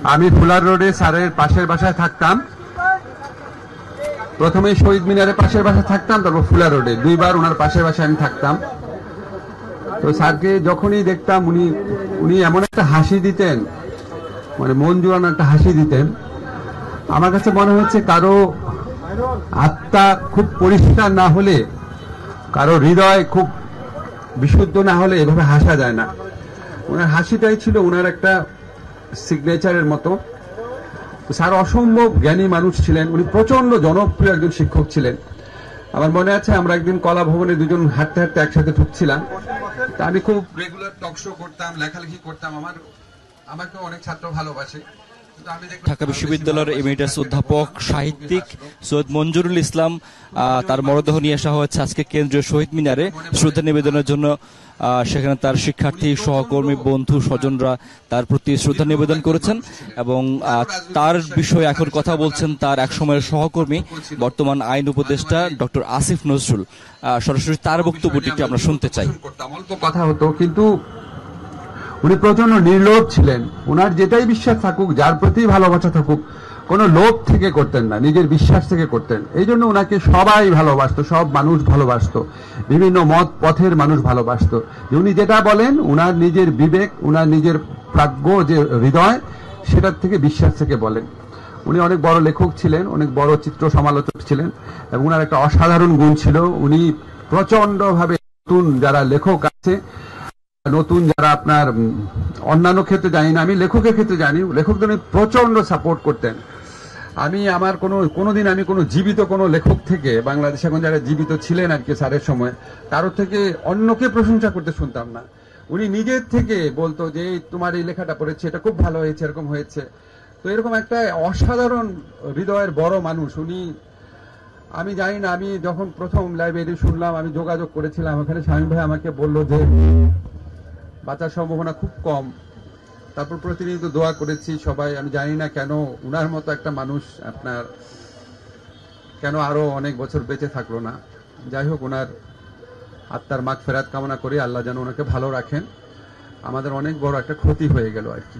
আমি ফুলার রোডে স্যারের পাশের বাসায় থাকতাম। প্রথমে শহীদ মিনারের পাশের বাসায় থাকতাম, তারপর ফুলার রোডে দুইবার ওনার পাশের বাসায় আমি থাকতাম। তো স্যারকে যখনই দেখতাম উনি এমন একটা হাসি দিতেন, মানে মন জুড়ানো একটা হাসি দিতেন। আমার কাছে মনে হচ্ছে কারো আত্মা খুব পরিষ্কার না হলে, কারো হৃদয় খুব বিশুদ্ধ না হলে এভাবে হাসা যায় না। ওনার হাসিটাই ছিল ওনার একটা সিগনেচারের মতো। স্যার অসম্ভব জ্ঞানী মানুষ ছিলেন, উনি প্রচন্ড জনপ্রিয় একজন শিক্ষক ছিলেন। আমার মনে আছে আমরা একদিন কলা ভবনে দুজন হাঁটতে হাঁটতে একসাথে ঢুকছিলাম। তা আমি খুব রেগুলার টক শো করতাম, লেখালেখি করতাম, আমাকে অনেক ছাত্র ভালোবাসে। ঢাকা বিশ্ববিদ্যালয়ের এমিরিটাস অধ্যাপক সাহিত্যিক সৈয়দ মঞ্জুরুল ইসলাম, তার মরদেহ নিয়ে আসা হয়েছে আজকে কেন্দ্রীয় শহীদ মিনারে শ্রদ্ধা নিবেদনের জন্য। সেখানে তার শিক্ষার্থী, সহকর্মী, বন্ধু, স্বজনরা তার প্রতি শ্রদ্ধা নিবেদন করেছেন এবং তার বিষয়ে এখন কথা বলছেন তার একসময়ের সহকর্মী, বর্তমান আইন উপদেষ্টা ডক্টর আসিফ নজরুল। সরাসরি তার বক্তব্যটি আমরা শুনতে চাই। অল্প কথা হতো, কিন্তু উনি প্রচন্ড নির্লোভ ছিলেন। ওনার যেটাই বিশ্বাস থাকুক, যার প্রতি ভালোবাসা থাকুক, কোনো লোভ থেকে করতেন না, নিজের বিশ্বাস থেকে করতেন। এই জন্য ওনাকে সবাই ভালোবাসতো, সব মানুষ ভালোবাসতো, বিভিন্ন মত পথের মানুষ ভালোবাসতো। উনি যেটা বলেন, ওনার নিজের বিবেক, ওনার নিজের প্রাজ্ঞ যে হৃদয়, সেটার থেকে বিশ্বাস থেকে বলেন। উনি অনেক বড় লেখক ছিলেন, অনেক বড় চিত্র সমালোচক ছিলেন এবং ওনার একটা অসাধারণ গুণ ছিল, উনি প্রচন্ডভাবে নতুন যারা লেখক আছে, নতুন যারা আপনার অন্যান্য ক্ষেত্রে জানি না, আমি লেখকের ক্ষেত্রে জানি, লেখকদের প্রচন্ড সাপোর্ট করতেন। আমার কোনোদিন আমি কোনো জীবিত কোনো লেখক থেকে, বাংলাদেশে এখন যারা জীবিত ছিলেন আর কি স্যারের সময়, কারোর থেকে অন্যকে প্রশংসা করতে শুনতাম না। উনি নিজের থেকে বলতো যে তোমার এই লেখাটা পড়েছে, এটা খুব ভালো হয়েছে, এরকম হয়েছে। তো এরকম একটা অসাধারণ হৃদয়ের বড় মানুষ উনি। আমি জানি না, আমি যখন প্রথম লাইব্রেরি শুনলাম, আমি যোগাযোগ করেছিলাম ওখানে, শামীম ভাই আমাকে বলল যে বাঁচার সম্ভাবনা খুব কম। তারপর প্রতিনিয়ত দোয়া করেছি সবাই। আমি জানি না কেন উনার মতো একটা মানুষ আপনার কেন আরো অনেক বছর বেঁচে থাকলো না। যাই হোক, ওনার আত্মার মাগফিরাত কামনা করি, আল্লাহ যেন ওনাকে ভালো রাখেন। আমাদের অনেক বড় একটা ক্ষতি হয়ে গেল আর কি।